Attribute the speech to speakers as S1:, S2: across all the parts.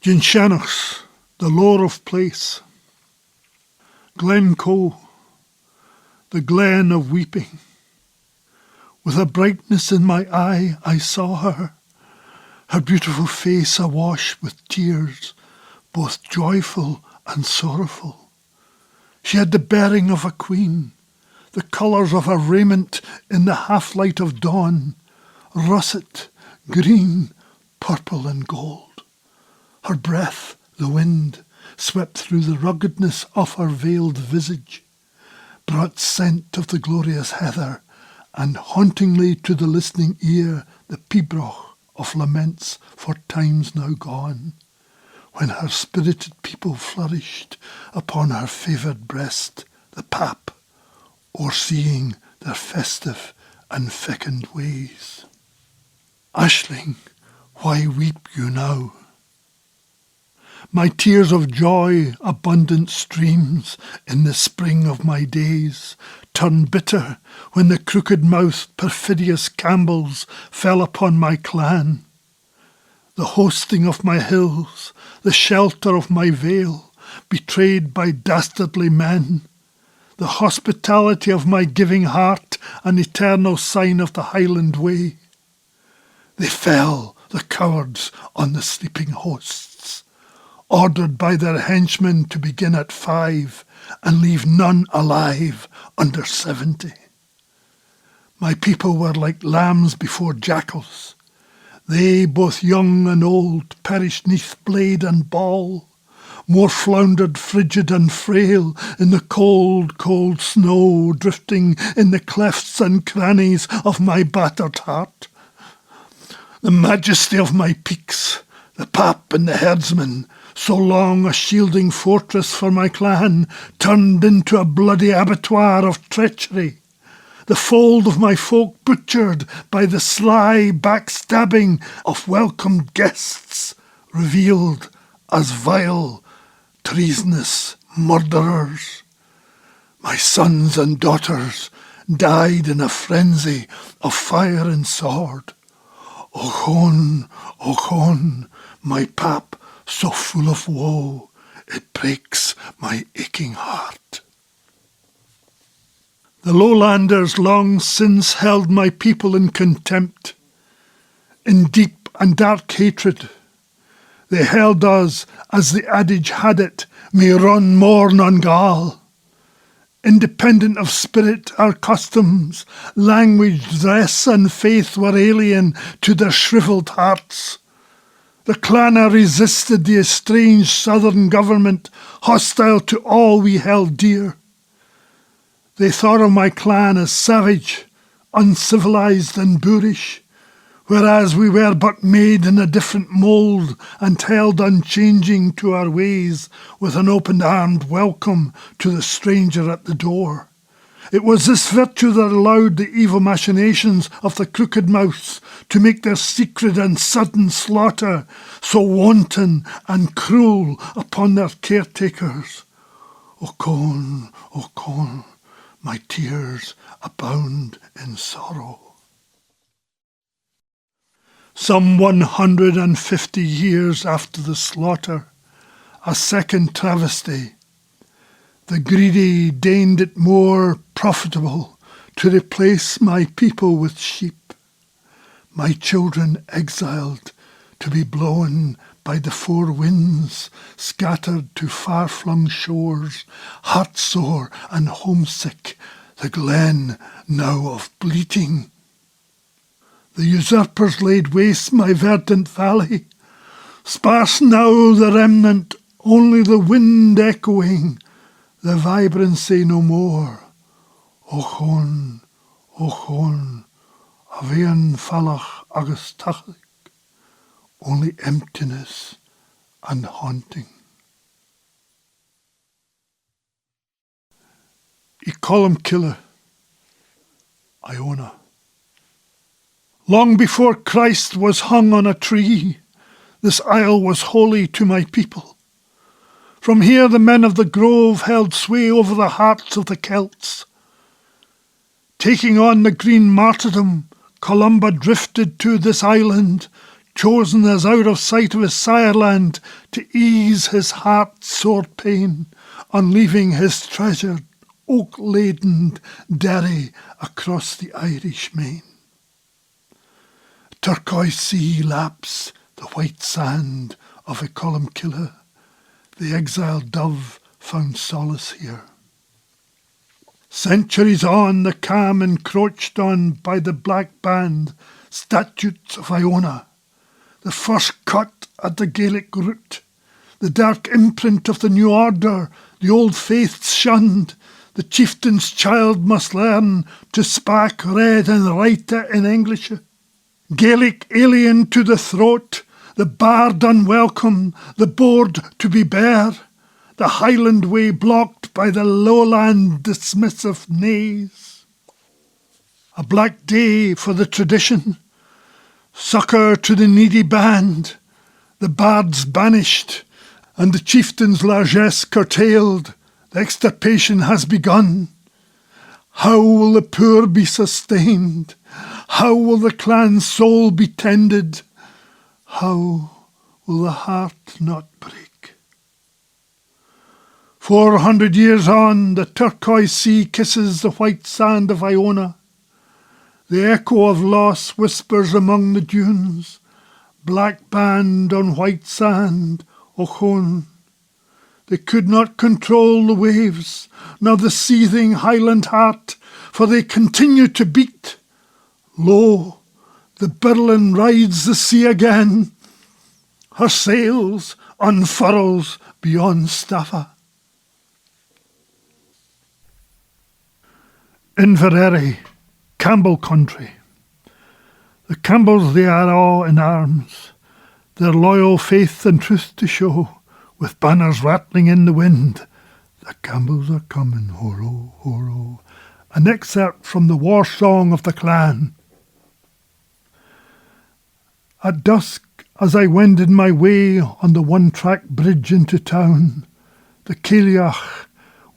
S1: DINNSEANCHAS, the lore of place. Glencoe, the glen of weeping. With a brightness in my eye I saw her, her beautiful face awash with tears, both joyful and sorrowful. She had the bearing of a queen, the colours of her raiment in the half-light of dawn, russet, green, purple and gold. Her breath, the wind, swept through the ruggedness of her veiled visage, brought scent of the glorious heather, and hauntingly to the listening ear the pibroch of laments for times now gone, when her spirited people flourished upon her favoured breast the pap, o'erseeing their festive and fecund ways. Ashling, why weep you now? My tears of joy, abundant streams in the spring of my days, turned bitter when the crooked-mouthed perfidious Campbells fell upon my clan. The hosting of my hills, the shelter of my vale, betrayed by dastardly men, the hospitality of my giving heart, an eternal sign of the Highland way. They fell, the cowards, on the sleeping hosts, ordered by their henchmen to begin at 5 and leave none alive under 70. My people were like lambs before jackals. They, both young and old, perished neath blade and ball, more floundered frigid and frail in the cold, cold snow drifting in the clefts and crannies of my battered heart. The majesty of my peaks, the pap and the herdsman, so long a shielding fortress for my clan, turned into a bloody abattoir of treachery. The fold of my folk butchered by the sly backstabbing of welcomed guests, revealed as vile, treasonous murderers. My sons and daughters died in a frenzy of fire and sword. Ochone, Ochone, my pap, so full of woe, it breaks my aching heart. The lowlanders long since held my people in contempt, in deep and dark hatred. They held us, as the adage had it, me run morn on gall. Independent of spirit, our customs, language, dress and faith were alien to their shrivelled hearts. The clanna resisted the estranged southern government, hostile to all we held dear. They thought of my clan as savage, uncivilised and boorish, whereas we were but made in a different mould and held unchanging to our ways with an open-armed welcome to the stranger at the door. It was this virtue that allowed the evil machinations of the crooked mouths to make their secret and sudden slaughter so wanton and cruel upon their caretakers. Ochone, Ochone, my tears abound in sorrow. Some 150 years after the slaughter, a second travesty, the greedy deigned it more profitable to replace my people with sheep, my children exiled to be blown by the 4 winds, scattered to far-flung shores, heartsore and homesick, the glen now of bleating. The usurpers laid waste my verdant valley, sparse now the remnant, only the wind echoing, the vibrancy no more. Ochone, Ochone, Avean Falach agus Tachlik, only emptiness and haunting. I column killer, Iona. Long before Christ was hung on a tree, this isle was holy to my people. From here the men of the grove held sway over the hearts of the Celts. Taking on the green martyrdom, Columba drifted to this island chosen as out of sight of his sireland to ease his heart's sore pain, on leaving his treasured oak-laden derry across the Irish main. Turquoise sea laps the white sand of a Columcille. The exiled dove found solace here. Centuries on, the calm encroached on by the black band statutes of Iona, the first cut at the Gaelic root, the dark imprint of the new order, the old faiths shunned. The chieftain's child must learn to spak, read and write it in English. Gaelic alien to the throat, the bard unwelcome, the board to be bare, the Highland way blocked by the lowland dismissive nays. A black day for the tradition, succour to the needy band, the bards banished, and the chieftain's largesse curtailed. The extirpation has begun. How will the poor be sustained? How will the clan's soul be tended? How will the heart not break? 400 years on, the turquoise sea kisses the white sand of Iona. The echo of loss whispers among the dunes. Black band on white sand, Ochone. They could not control the waves, nor the seething Highland heart, for they continue to beat. Lo, the Birlin rides the sea again. Her sails unfurls beyond Staffa. Inverary, Campbell country. The Campbells they are all in arms, their loyal faith and truth to show, with banners rattling in the wind. The Campbells are coming, horo, horo. An excerpt from the war song of the clan. At dusk, as I wended my way on the one-track bridge into town, the Cailleach,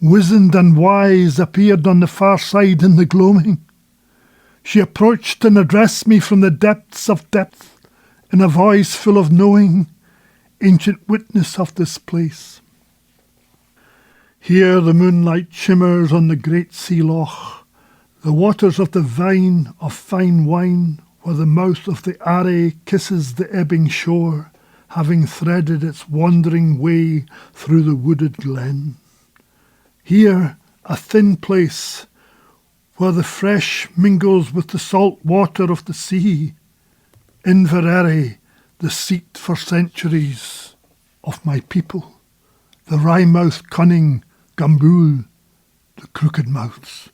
S1: wizened and wise, appeared on the far side in the gloaming. She approached and addressed me from the depths of depth, in a voice full of knowing, ancient witness of this place. Here the moonlight shimmers on the great sea loch, the waters of the vine of fine wine, where the mouth of the Array kisses the ebbing shore, having threaded its wandering way through the wooded glen. Here a thin place, where the fresh mingles with the salt water of the sea. Inverary, the seat for centuries of my people, the wry-mouthed cunning Gambul, the crooked mouths.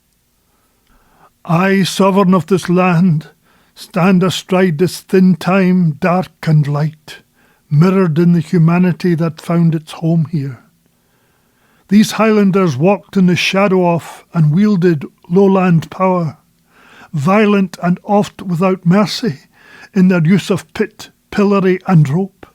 S1: I, sovereign of this land, stand astride this thin time, dark and light, mirrored in the humanity that found its home here. These Highlanders walked in the shadow of and wielded lowland power, violent and oft without mercy in their use of pit, pillory and rope.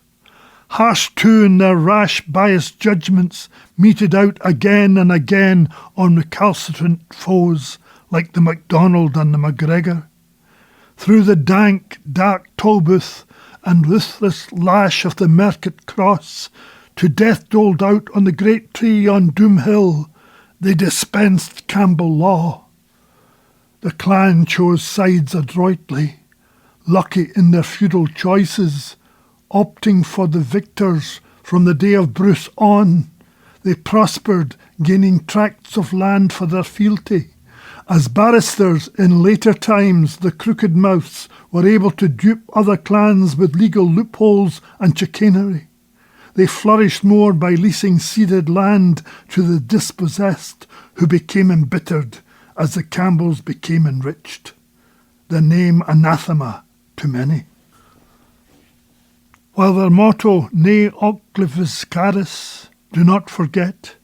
S1: Harsh too in their rash, biased judgments, meted out again and again on recalcitrant foes like the MacDonald and the MacGregor. Through the dank, dark Tolbooth and ruthless lash of the Merket Cross, to death doled out on the great tree on Doom Hill, they dispensed Campbell law. The clan chose sides adroitly, lucky in their feudal choices, opting for the victors from the day of Bruce on. They prospered, gaining tracts of land for their fealty. As barristers in later times, the crooked mouths were able to dupe other clans with legal loopholes and chicanery. They flourished more by leasing ceded land to the dispossessed, who became embittered as the Campbells became enriched. The name anathema to many. While their motto, Ne Oclivis Caris, do not forget,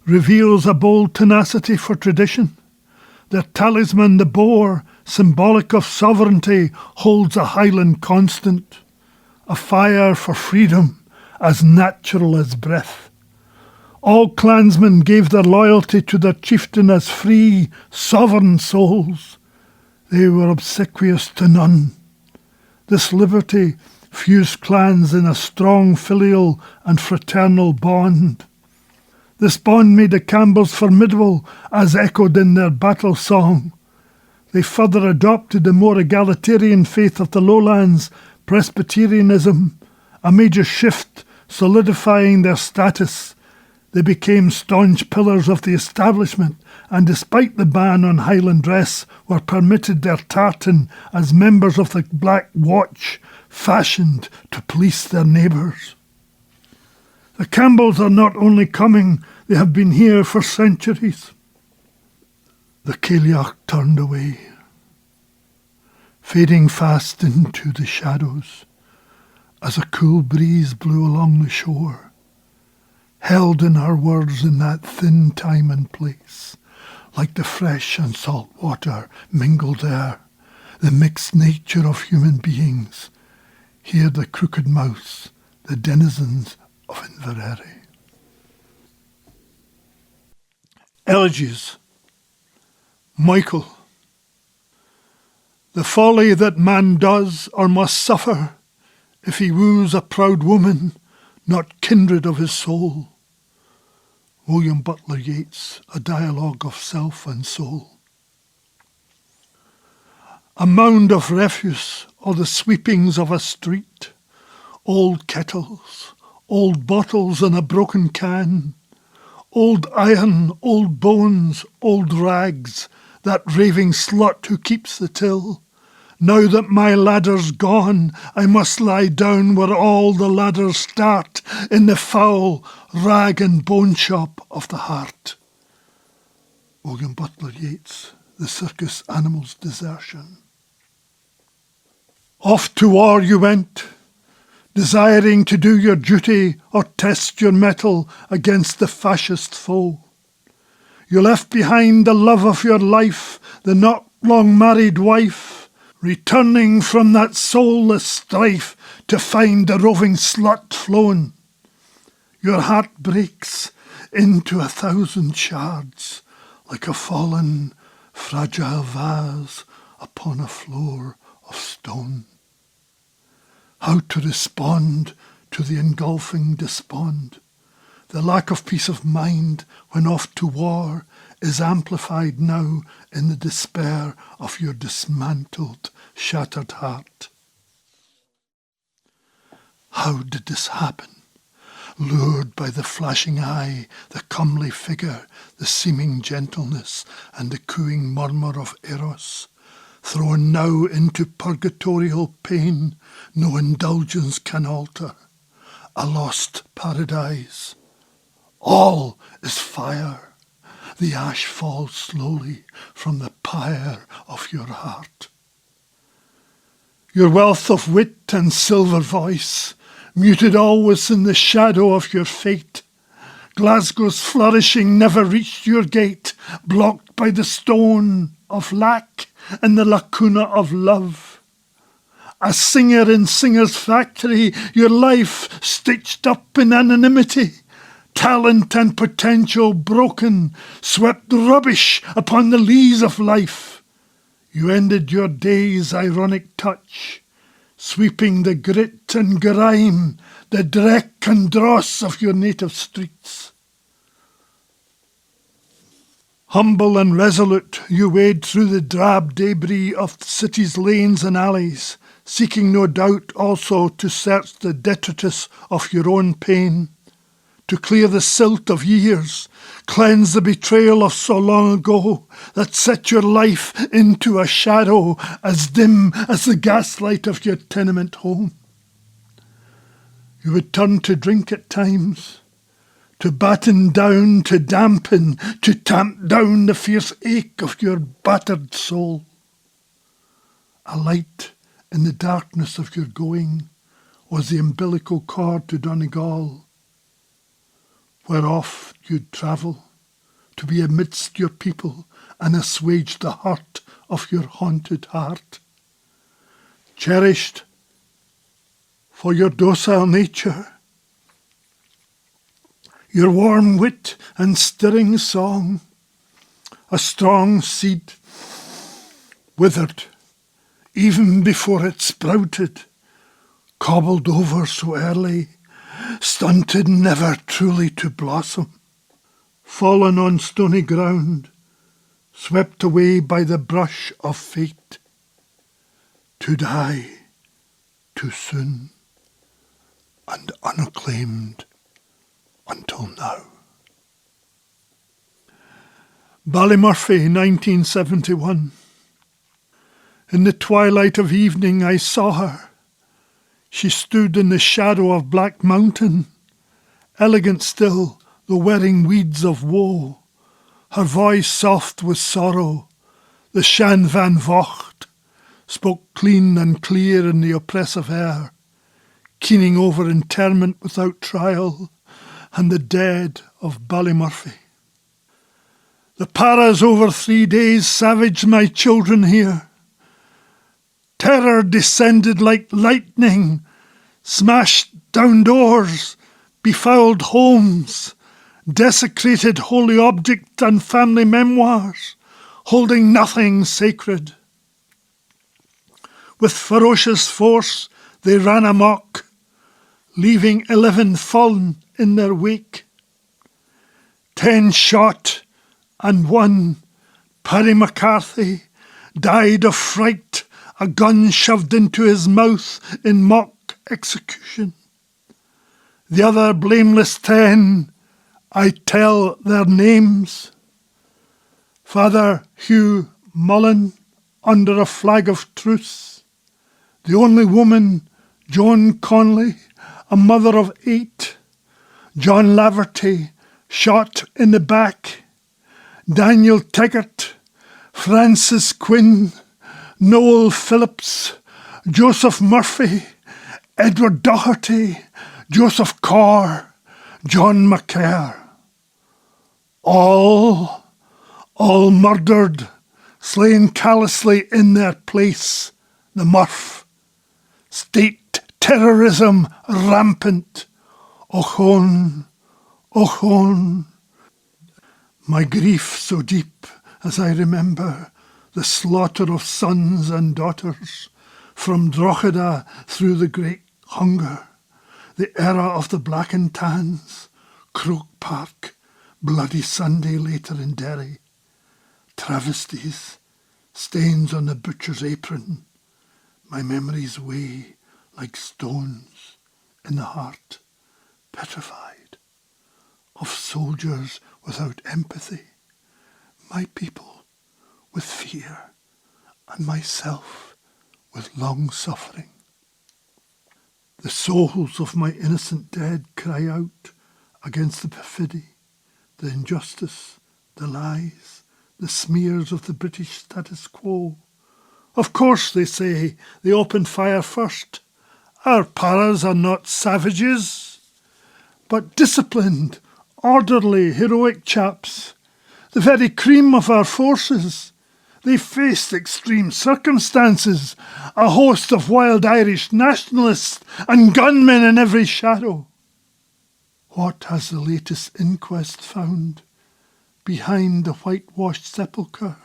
S1: reveals a bold tenacity for tradition, their talisman, the boar, symbolic of sovereignty, holds a Highland constant, a fire for freedom, as natural as breath. All clansmen gave their loyalty to their chieftain as free, sovereign souls. They were obsequious to none. This liberty fused clans in a strong filial and fraternal bond. This bond made the Campbells formidable, as echoed in their battle song. They further adopted the more egalitarian faith of the lowlands, Presbyterianism, a major shift solidifying their status. They became staunch pillars of the establishment, and despite the ban on Highland dress, were permitted their tartan as members of the Black Watch, fashioned to police their neighbours. The Campbells are not only coming, they have been here for centuries. The Cailleach turned away, fading fast into the shadows as a cool breeze blew along the shore, held in her words in that thin time and place, like the fresh and salt water mingled there, the mixed nature of human beings, here the crooked mouths, the denizens of Inverary. Elegies. Michael. The folly that man does or must suffer if he woos a proud woman, not kindred of his soul. William Butler Yeats, A Dialogue of Self and Soul. A mound of refuse or the sweepings of a street, old kettles, old bottles and a broken can, old iron, old bones, old rags, that raving slut who keeps the till. Now that my ladder's gone, I must lie down where all the ladders start, in the foul rag and bone shop of the heart. William Butler Yeats, The Circus Animal's Desertion. Off to war you went, desiring to do your duty or test your mettle against the fascist foe. You left behind the love of your life, the not long married wife, returning from that soulless strife to find the roving slut flown. Your heart breaks into 1,000 shards, like a fallen, fragile vase upon a floor of stone. How to respond to the engulfing despond? The lack of peace of mind when off to war is amplified now in the despair of your dismantled, shattered heart. How did this happen? Lured by the flashing eye, the comely figure, the seeming gentleness, and the cooing murmur of Eros, thrown now into purgatorial pain no indulgence can alter, a lost paradise. All is fire. The ash falls slowly from the pyre of your heart. Your wealth of wit and silver voice, muted always in the shadow of your fate. Glasgow's flourishing never reached your gate, blocked by the stone of lack and the lacuna of love. A singer in singer's factory, your life stitched up in anonymity. Talent and potential broken, swept rubbish upon the lees of life. You ended your day's ironic touch, sweeping the grit and grime, the dreck and dross of your native streets. Humble and resolute, you wade through the drab debris of the city's lanes and alleys, seeking no doubt also to search the detritus of your own pain, to clear the silt of years, cleanse the betrayal of so long ago that set your life into a shadow as dim as the gaslight of your tenement home. You would turn to drink at times, to batten down, to dampen, to tamp down the fierce ache of your battered soul. A light in the darkness of your going was the umbilical cord to Donegal, whereof you'd travel, to be amidst your people and assuage the hurt of your haunted heart. Cherished for your docile nature, your warm wit and stirring song, a strong seed, withered even before it sprouted, cobbled over so early, stunted never truly to blossom, fallen on stony ground, swept away by the brush of fate, to die too soon and unacclaimed until now. Ballymurphy, 1971. In the twilight of evening I saw her. She stood in the shadow of Black Mountain, elegant still, though wearing weeds of woe, her voice soft with sorrow. The Shan Van Vocht spoke clean and clear in the oppressive air, keening over interment without trial and the dead of Ballymurphy. The paras over 3 days savaged my children here. Terror descended like lightning, smashed down doors, befouled homes, desecrated holy objects and family memoirs, holding nothing sacred. With ferocious force they ran amok, leaving 11 fallen in their wake. 10 shot, and one, Paddy McCarthy, died of fright, a gun shoved into his mouth in mock execution. The other blameless 10, I tell their names. Father Hugh Mullen, under a flag of truce. The only woman, Joan Conley, a mother of 8. John Lafferty, shot in the back. Daniel Taggart, Francis Quinn, Noel Phillips, Joseph Murphy, Edward Doherty, Joseph Carr, John McCare. All murdered, slain callously in their place, the Murph. State terrorism rampant. Ochone, ochone. My grief so deep as I remember the slaughter of sons and daughters from Drogheda through the Great Hunger, the era of the Black and Tans, Croke Park, Bloody Sunday later in Derry, travesties, stains on the butcher's apron, my memories weigh like stones in the heart, petrified, of soldiers without empathy, my people with fear, and myself with long suffering. The souls of my innocent dead cry out against the perfidy, the injustice, the lies, the smears of the British status quo. Of course, they say, they opened fire first. Our paras are not savages, but disciplined, orderly, heroic chaps, the very cream of our forces. They faced extreme circumstances, a host of wild Irish nationalists and gunmen in every shadow. What has the latest inquest found behind the whitewashed sepulchre,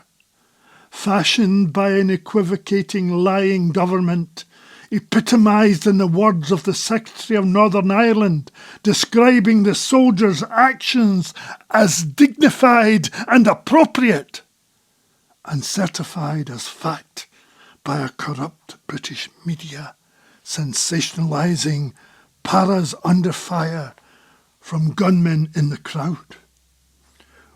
S1: fashioned by an equivocating, lying government, epitomised in the words of the Secretary of Northern Ireland, describing the soldiers' actions as dignified and appropriate, and certified as fact by a corrupt British media, sensationalising paras under fire from gunmen in the crowd.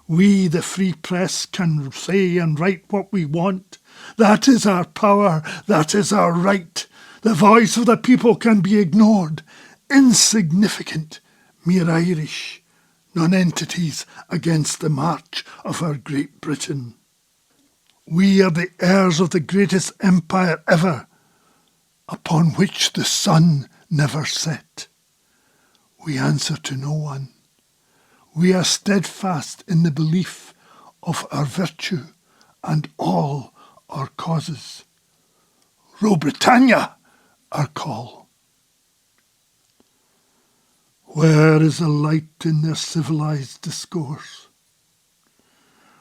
S1: We, the free press, can say and write what we want. That is our power, that is our right. The voice of the people can be ignored. Insignificant, mere Irish, non-entities against the march of our Great Britain. We are the heirs of the greatest empire ever, upon which the sun never set. We answer to no one. We are steadfast in the belief of our virtue and all our causes. Ro Britannia, our call. Where is the light in their civilised discourse?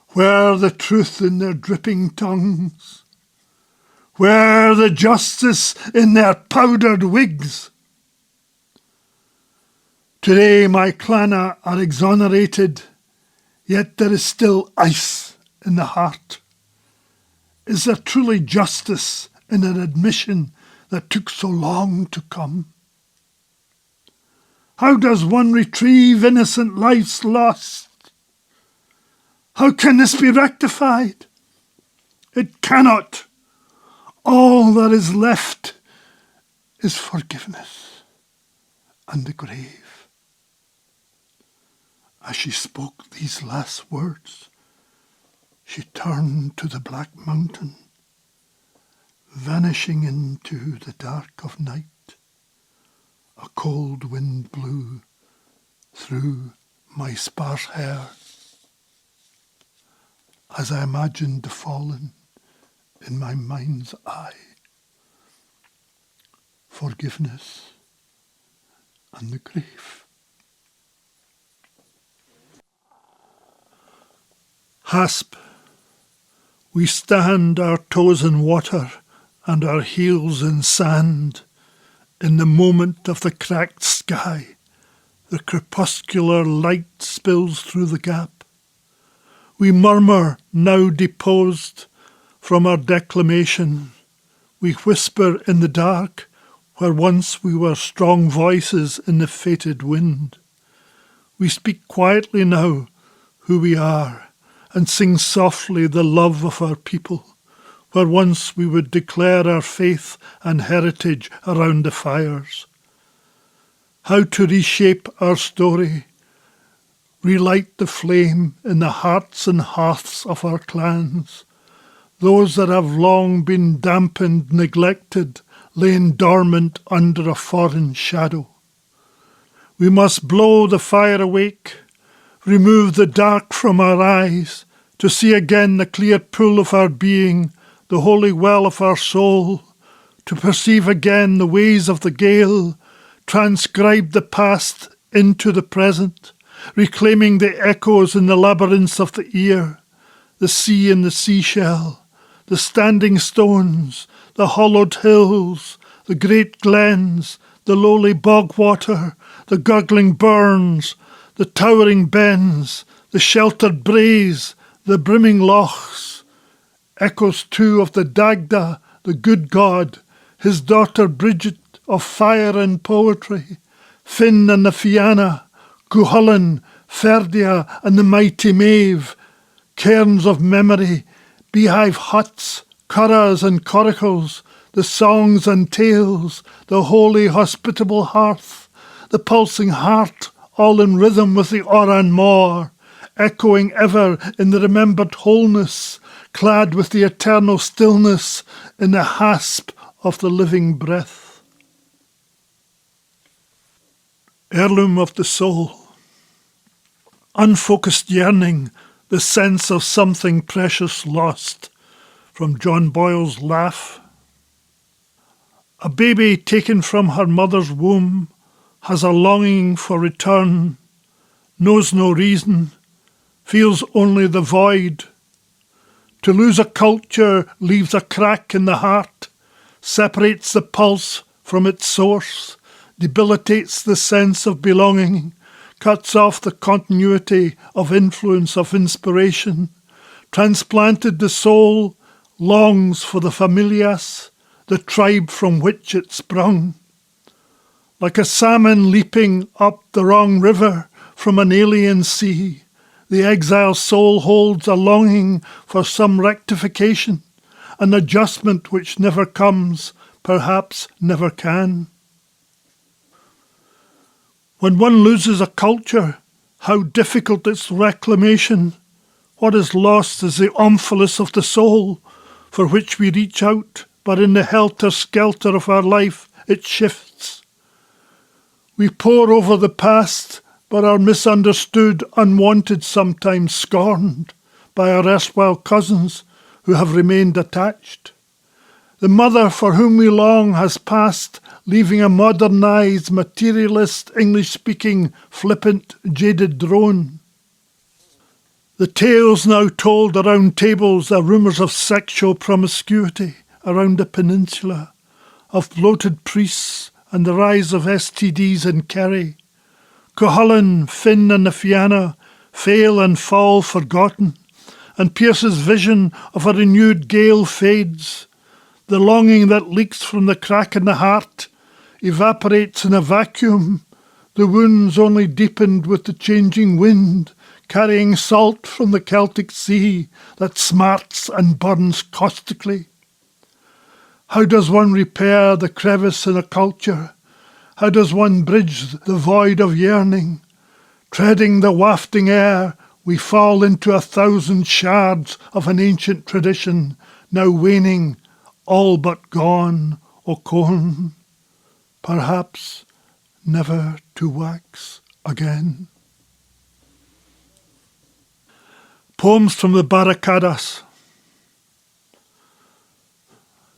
S1: Where the truth in their dripping tongues? Where the justice in their powdered wigs? Today my clana are exonerated, yet there is still ice in the heart. Is there truly justice in an admission that took so long to come? How does one retrieve innocent lives lost? How can this be rectified? It cannot. All that is left is forgiveness and the grave. As she spoke these last words, she turned to the black mountain, vanishing into the dark of night. A cold wind blew through my sparse hair as I imagined the fallen in my mind's eye. Forgiveness and the grave. Hasp, we stand, our toes in water and our heels in sand, in the moment of the cracked sky. The crepuscular light spills through the gap. We murmur, now deposed from our declamation. We whisper in the dark, where once we were strong voices in the fated wind. We speak quietly now who we are, and sing softly the love of our people, where once we would declare our faith and heritage around the fires. How to reshape our story, relight the flame in the hearts and hearths of our clans, those that have long been dampened, neglected, lain dormant under a foreign shadow. We must blow the fire awake, remove the dark from our eyes, to see again the clear pool of our being, the holy well of our soul, to perceive again the ways of the gale, transcribe the past into the present, reclaiming the echoes in the labyrinths of the ear, the sea and the seashell, the standing stones, the hollowed hills, the great glens, the lowly bog water, the gurgling burns, the towering bens, the sheltered braes, the brimming lochs, echoes too of the Dagda, the good God, his daughter Bridget of fire and poetry, Finn and the Fianna, Cuchulainn, Ferdia and the mighty Maeve, cairns of memory, beehive huts, curras and coracles, the songs and tales, the holy hospitable hearth, the pulsing heart, all in rhythm with the Oran Mor, echoing ever in the remembered wholeness, clad with the eternal stillness in the hasp of the living breath. Heirloom of the soul, unfocused yearning, the sense of something precious lost, from John Boyle's Laugh. A baby taken from her mother's womb has a longing for return, knows no reason, feels only the void. To lose a culture leaves a crack in the heart, separates the pulse from its source, debilitates the sense of belonging, cuts off the continuity of influence of inspiration. Transplanted the soul longs for the familias, the tribe from which it sprung. Like a salmon leaping up the wrong river from an alien sea, the exile soul holds a longing for some rectification, an adjustment which never comes, perhaps never can. When one loses a culture, how difficult its reclamation. What is lost is the omphalos of the soul, for which we reach out, but in the helter-skelter of our life it shifts. We pore over the past, but are misunderstood, unwanted, sometimes scorned by our erstwhile cousins who have remained attached. The mother for whom we long has passed, leaving a modernised, materialist, English-speaking, flippant, jaded drone. The tales now told around tables are rumours of sexual promiscuity, around the peninsula, of bloated priests and the rise of STDs in Kerry. Cuchulainn, Finn and the Fianna fail and fall forgotten, and Pierce's vision of a renewed gale fades. The longing that leaks from the crack in the heart evaporates in a vacuum, the wounds only deepened with the changing wind, carrying salt from the Celtic Sea that smarts and burns caustically. How does one repair the crevice in a culture? How does one bridge the void of yearning? Treading the wafting air, we fall into 1,000 shards of an ancient tradition, now waning, all but gone, O Corn, perhaps never to wax again. Poems from the Barricadas.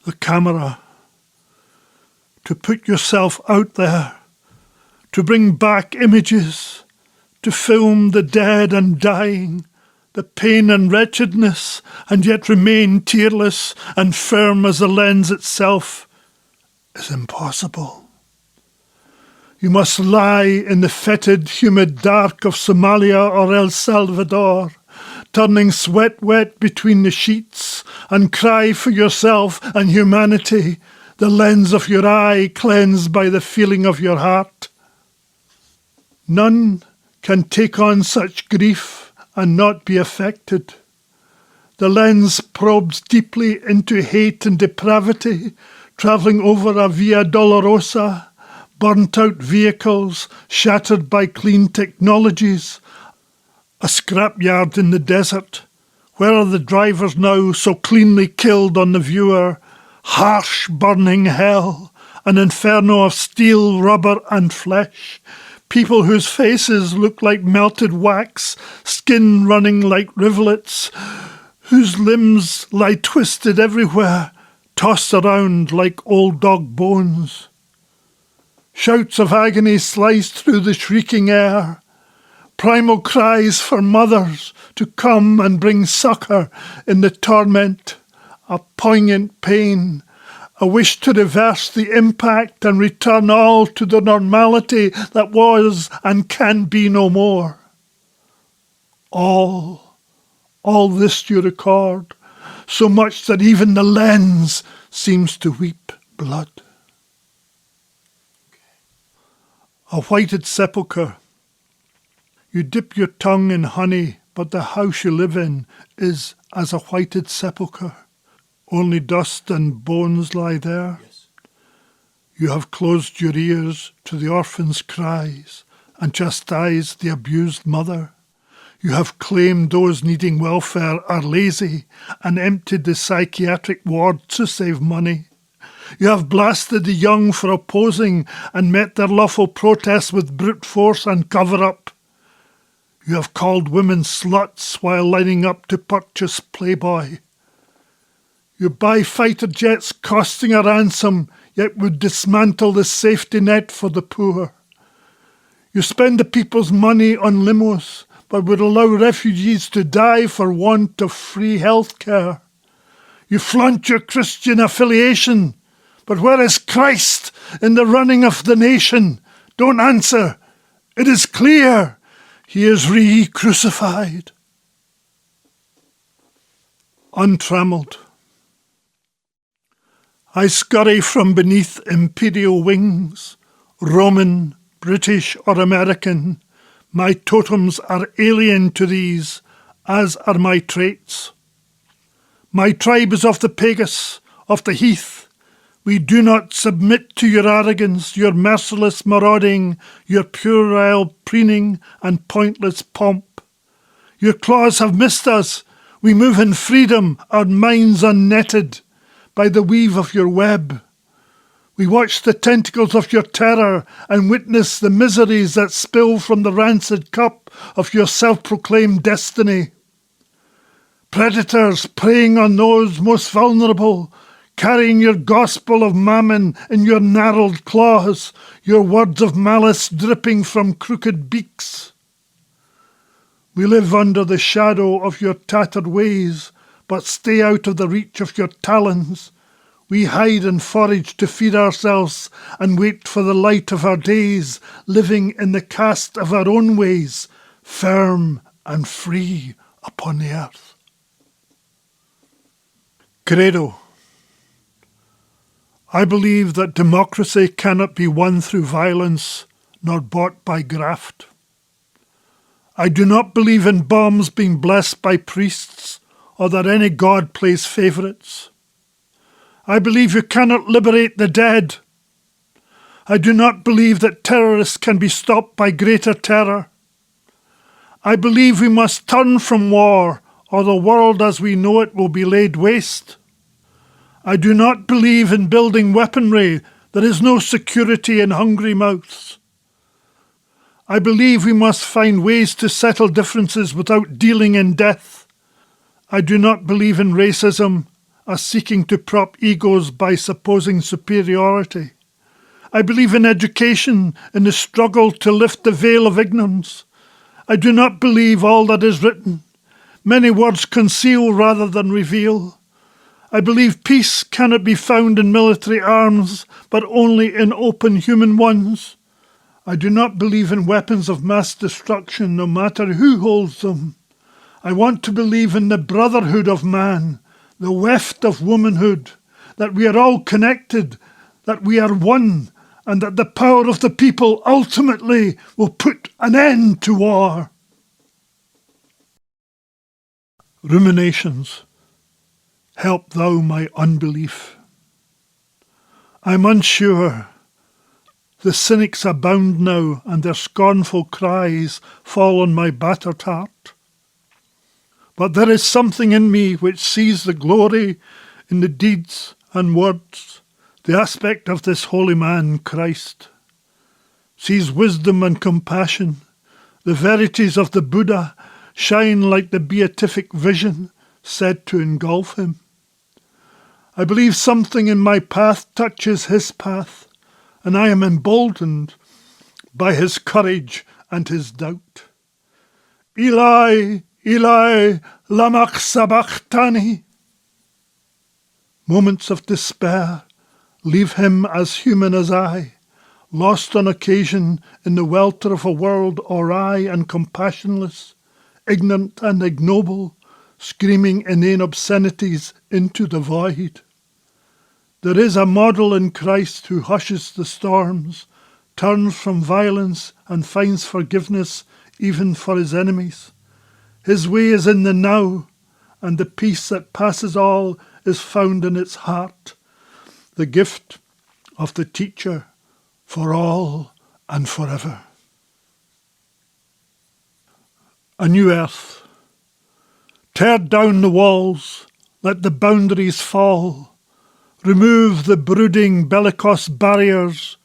S1: The camera. To put yourself out there, to bring back images, to film the dead and dying, the pain and wretchedness, and yet remain tearless and firm as the lens itself, is impossible. You must lie in the fetid, humid dark of Somalia or El Salvador, turning sweat wet between the sheets, and cry for yourself and humanity, the lens of your eye cleansed by the feeling of your heart. None can take on such grief and not be affected. The lens probes deeply into hate and depravity, travelling over a Via Dolorosa, burnt-out vehicles, shattered by clean technologies, a scrapyard in the desert. Where are the drivers now, so cleanly killed on the viewer? Harsh burning hell, an inferno of steel, rubber and flesh. People whose faces look like melted wax, skin running like rivulets, whose limbs lie twisted everywhere, tossed around like old dog bones. Shouts of agony slice through the shrieking air. Primal cries for mothers to come and bring succour in the torment, a poignant pain, a wish to reverse the impact and return all to the normality that was and can be no more. All this you record, so much that even the lens seems to weep blood. A whited sepulchre. You dip your tongue in honey, but the house you live in is as a whited sepulchre. Only dust and bones lie there. Yes. You have closed your ears to the orphan's cries and chastised the abused mother. You have claimed those needing welfare are lazy and emptied the psychiatric ward to save money. You have blasted the young for opposing and met their lawful protests with brute force and cover-up. You have called women sluts while lining up to purchase Playboy. You buy fighter jets costing a ransom, yet would dismantle the safety net for the poor. You spend the people's money on limos, but would allow refugees to die for want of free health care. You flaunt your Christian affiliation, but where is Christ in the running of the nation? Don't answer. It is clear. He is re-crucified. Untrammelled. I scurry from beneath imperial wings, Roman, British or American. My totems are alien to these, as are my traits. My tribe is of the Pegasus, of the heath. We do not submit to your arrogance, your merciless marauding, your puerile preening and pointless pomp. Your claws have missed us. We move in freedom, our minds unnetted by the weave of your web. We watch the tentacles of your terror and witness the miseries that spill from the rancid cup of your self-proclaimed destiny. Predators preying on those most vulnerable, carrying your gospel of mammon in your gnarled claws, your words of malice dripping from crooked beaks. We live under the shadow of your tattered ways, but stay out of the reach of your talons. We hide and forage to feed ourselves and wait for the light of our days, living in the cast of our own ways, firm and free upon the earth. Credo. I believe that democracy cannot be won through violence nor bought by graft. I do not believe in bombs being blessed by priests or that any god plays favourites. I believe you cannot liberate the dead. I do not believe that terrorists can be stopped by greater terror. I believe we must turn from war, or the world as we know it will be laid waste. I do not believe in building weaponry. There is no security in hungry mouths. I believe we must find ways to settle differences without dealing in death. I do not believe in racism, as seeking to prop egos by supposing superiority. I believe in education, in the struggle to lift the veil of ignorance. I do not believe all that is written. Many words conceal rather than reveal. I believe peace cannot be found in military arms, but only in open human ones. I do not believe in weapons of mass destruction, no matter who holds them. I want to believe in the brotherhood of man, the weft of womanhood, that we are all connected, that we are one, and that the power of the people ultimately will put an end to war. Ruminations. Help thou my unbelief. I'm unsure. The cynics abound now, and their scornful cries fall on my battered heart. But there is something in me which sees the glory in the deeds and words, the aspect of this holy man, Christ, sees wisdom and compassion. The verities of the Buddha shine like the beatific vision said to engulf him. I believe something in my path touches his path, and I am emboldened by his courage and his doubt. Eli, Eli, lama sabachthani. Moments of despair leave him as human as I, lost on occasion in the welter of a world awry and compassionless, ignorant and ignoble, screaming inane obscenities into the void. There is a model in Christ who hushes the storms, turns from violence and finds forgiveness even for his enemies. His way is in the now, and the peace that passes all is found in its heart, the gift of the teacher for all and forever. A new earth. Tear down the walls, let the boundaries fall. Remove the brooding bellicose barriers.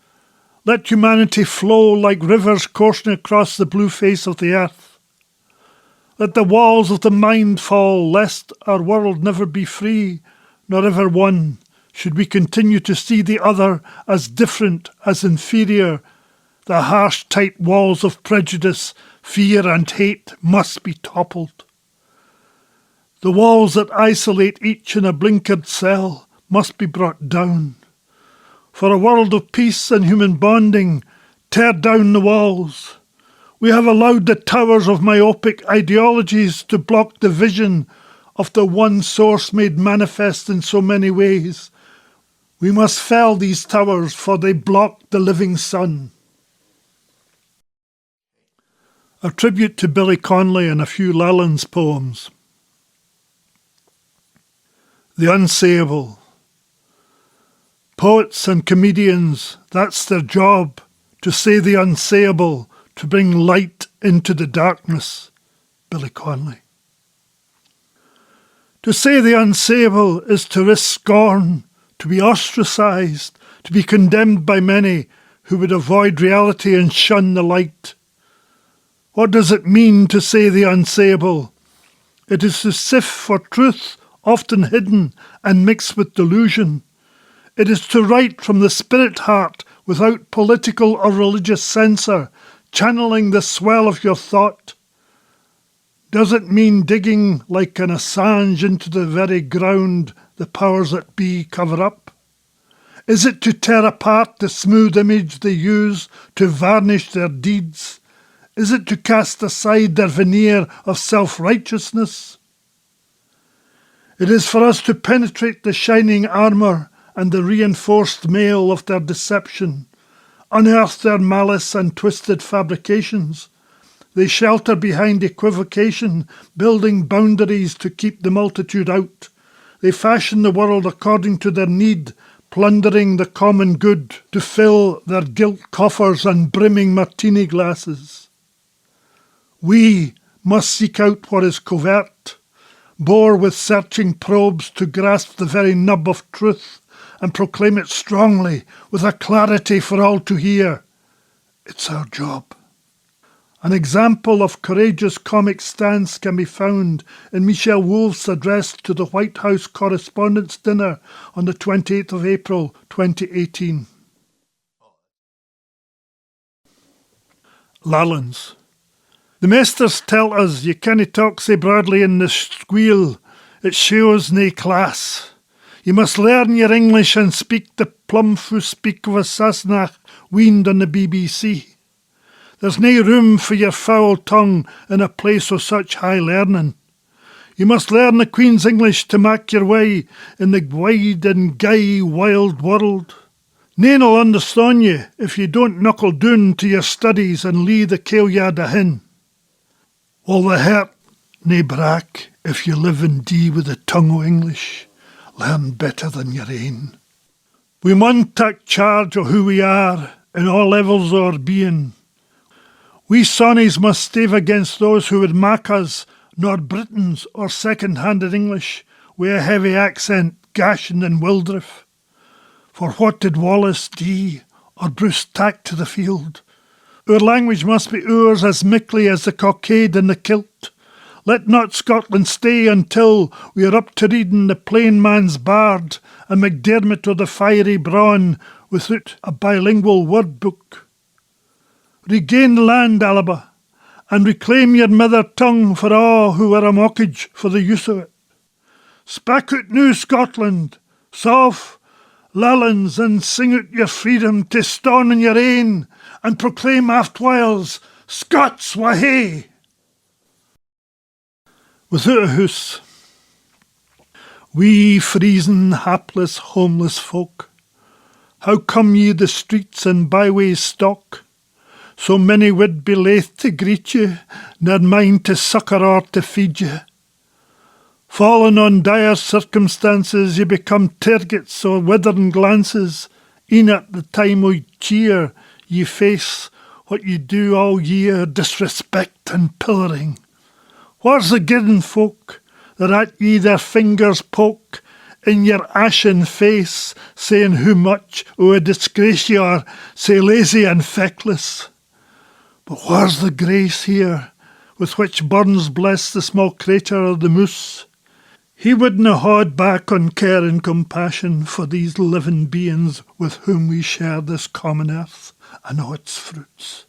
S1: Let humanity flow like rivers coursing across the blue face of the earth. Let the walls of the mind fall, lest our world never be free, nor ever one, should we continue to see the other as different, as inferior. The harsh, tight walls of prejudice, fear and hate must be toppled. The walls that isolate each in a blinkered cell must be brought down. For a world of peace and human bonding, tear down the walls. We have allowed the towers of myopic ideologies to block the vision of the one source made manifest in so many ways. We must fell these towers, for they block the living sun. A tribute to Billy Connolly and a few Lallan's poems. The unsayable. Poets and comedians, that's their job, to say the unsayable, to bring light into the darkness. Billy Connolly. To say the unsayable is to risk scorn, to be ostracised, to be condemned by many who would avoid reality and shun the light. What does it mean to say the unsayable? It is to sift for truth, often hidden and mixed with delusion. It is to write from the spirit heart without political or religious censor, channeling the swell of your thought. Does it mean digging like an Assange into the very ground the powers that be cover up? Is it to tear apart the smooth image they use to varnish their deeds? Is it to cast aside their veneer of self-righteousness? It is for us to penetrate the shining armour and the reinforced mail of their deception, unearth their malice and twisted fabrications. They shelter behind equivocation, building boundaries to keep the multitude out. They fashion the world according to their need, plundering the common good to fill their gilt coffers and brimming martini glasses. We must seek out what is covert, bore with searching probes to grasp the very nub of truth and proclaim it strongly with a clarity for all to hear. It's our job. An example of courageous comic stance can be found in Michel Wolf's address to the White House Correspondents' Dinner on the 28th of April 2018. Lallands. The masters tell us you canna talk sae broadly in the squeal, it shows nae class. You must learn your English and speak the plumfoo speak of a Sassenach weaned on the BBC. There's nae room for your foul tongue in a place of such high learning. You must learn the Queen's English to mak your way in the wide and gay wild world. Nane'll understand you if you don't knuckle doon to your studies and leave the kailyard ahin. Will the hurt nae brack if you live and die with the tongue o' English. Learn better than your ain. We maun tak charge o' who we are in all levels o' our being. We sonnies must stave against those who would mak us nor Britons or second-handed English wi' a heavy accent gashing in Wildriff. For what did Wallace dee or Bruce tak to the field? Our language must be ours as mickly as the cockade and the kilt. Let not Scotland stay until we are up to reading the plain man's bard and MacDiarmid o' the fiery brawn without a bilingual word book. Regain the land, Alaba, and reclaim your mother tongue for all who are a mockage for the use of it. Spak out new Scotland, soft, Lallands, and sing out your freedom to ston in your ain, and proclaim aftwhiles, Scots wa hae! Without a hoose, we Friesan hapless homeless folk, how come ye the streets and byways stalk? So many would be laith to greet you, ne'er mind to succour or to feed you. Fallen on dire circumstances, ye become targets o' withering glances. E'en at the time o' cheer, ye face what ye do all year, disrespect and pillaring. Wha's the giddin' folk that at ye their fingers poke in your ashen face, saying how much o' a disgrace ye are, sae lazy and feckless? But wha's the grace here with which Burns blessed the small crater of the moose? He wouldna haud back on care and compassion for these living beings with whom we share this common earth and all its fruits.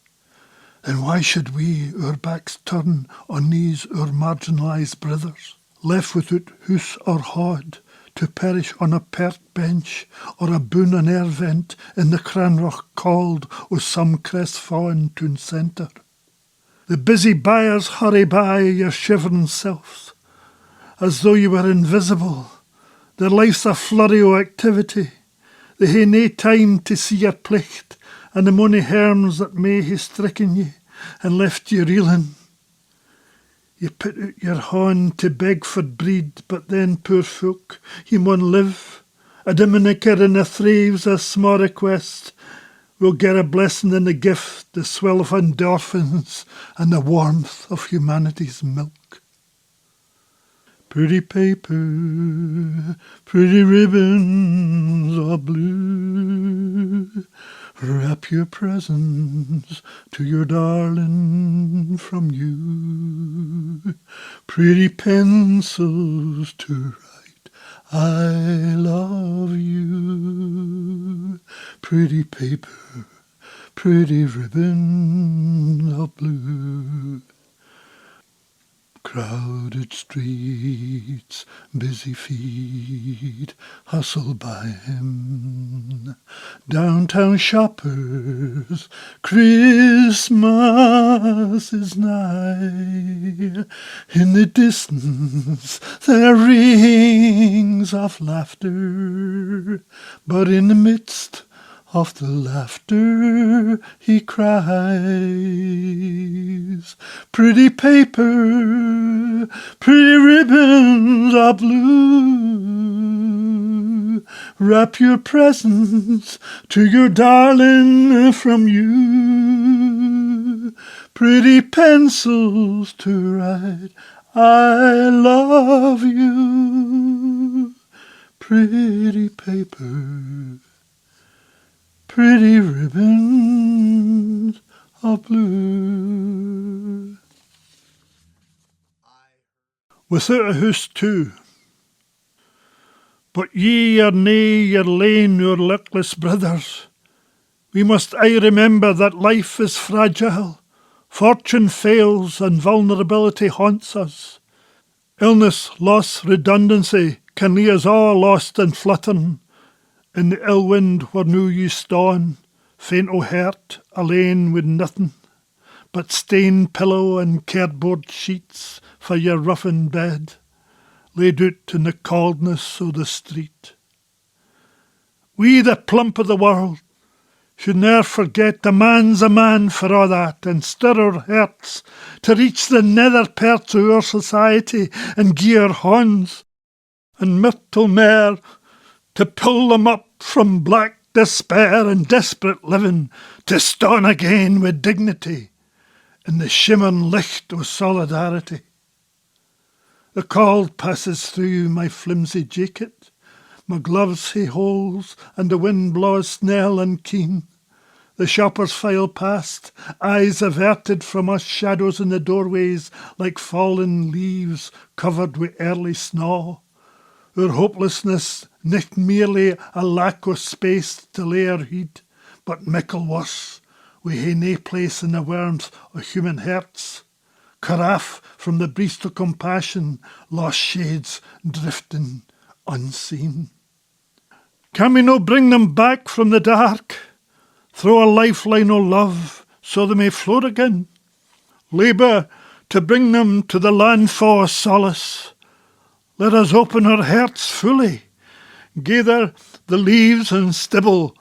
S1: Then why should we our backs turn on these our marginalised brothers, left without hoose or haud, to perish on a pert bench or a boon an air vent in the cranrock cold o' some crestfallen town centre? The busy buyers hurry by your shivering selves, as though you were invisible. Their life's a flurry o' activity. They hae nae time to see your plicht and the mony harms that may hae stricken ye and left ye reeling. Ye put out your hand to beg for breed, but then, poor folk, ye maun live. A diminicker in the thraves a sma' request will get a blessing in the gift, the swell of endorphins and the warmth of humanity's milk. Pretty paper, pretty ribbons of blue, wrap your presents to your darling from you. Pretty pencils to write I love you. Pretty paper, pretty ribbons of blue. Crowded streets, busy feet, hustle by him. Downtown shoppers, Christmas is nigh. In the distance there rings of laughter, but in the midst of the laughter he cries. Pretty paper, pretty ribbons of blue, wrap your presents to your darling from you. Pretty pencils to write, I love you. Pretty paper, pretty ribbons of blue. Without a hoose too, but ye are nae your lane your luckless brothers. We must aye remember that life is fragile, fortune fails and vulnerability haunts us. Illness, loss, redundancy can leave us all lost and flutterin'. In the ill wind where now ye ston, faint o' heart, alane with nothing but stained pillow and cardboard sheets for your roughened bed, laid out in the coldness o' the street. We, the plump o' the world, should ne'er forget a man's a man for a' that, and stir our hearts to reach the nether parts o' our society and gie our hands, and myrtle mair to pull them up from black despair and desperate living, to ston again with dignity in the shimmering licht o' solidarity. The cold passes through my flimsy jacket, my gloves he holds, and the wind blaws snell and keen. The shoppers file past, eyes averted from us, shadows in the doorways like fallen leaves covered with early snow. Our hopelessness, nicht merely a lack o' space to lay our heed, but mickle worse, we hae nae place in the warmth o' human hearts. Carafe from the breast o' compassion, lost shades drifting unseen. Can we no bring them back from the dark? Throw a lifeline o' love so they may float again? Labour to bring them to the landfall o' solace. Let us open our hearts fully, gather the leaves and stibble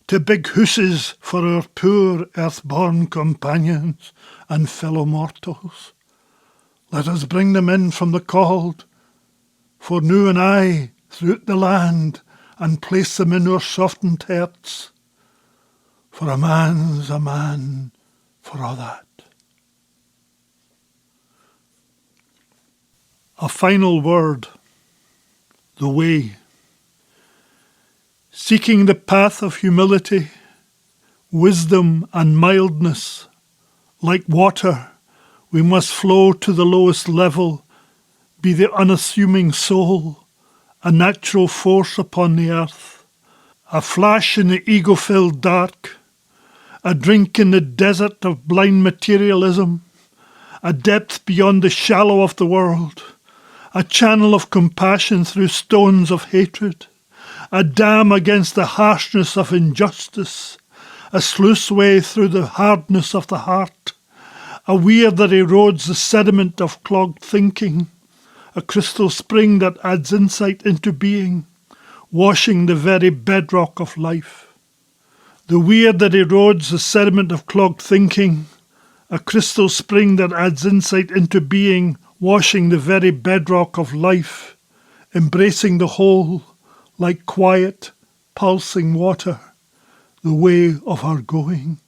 S1: to big hooses for our poor earth-born companions and fellow mortals. Let us bring them in from the cold, for now and aye throughout the land, and place them in our softened hearts. For a man's a man for a' that. A final word, the way. Seeking the path of humility, wisdom and mildness, like water, we must flow to the lowest level, be the unassuming soul, a natural force upon the earth, a flash in the ego-filled dark, a drink in the desert of blind materialism, a depth beyond the shallow of the world, a channel of compassion through stones of hatred, a dam against the harshness of injustice, a sluiceway through the hardness of the heart, a weir that erodes the sediment of clogged thinking, a crystal spring that adds insight into being, washing the very bedrock of life. The weir that erodes the sediment of clogged thinking, a crystal spring that adds insight into being, washing the very bedrock of life, embracing the whole like quiet, pulsing water, the way of our going.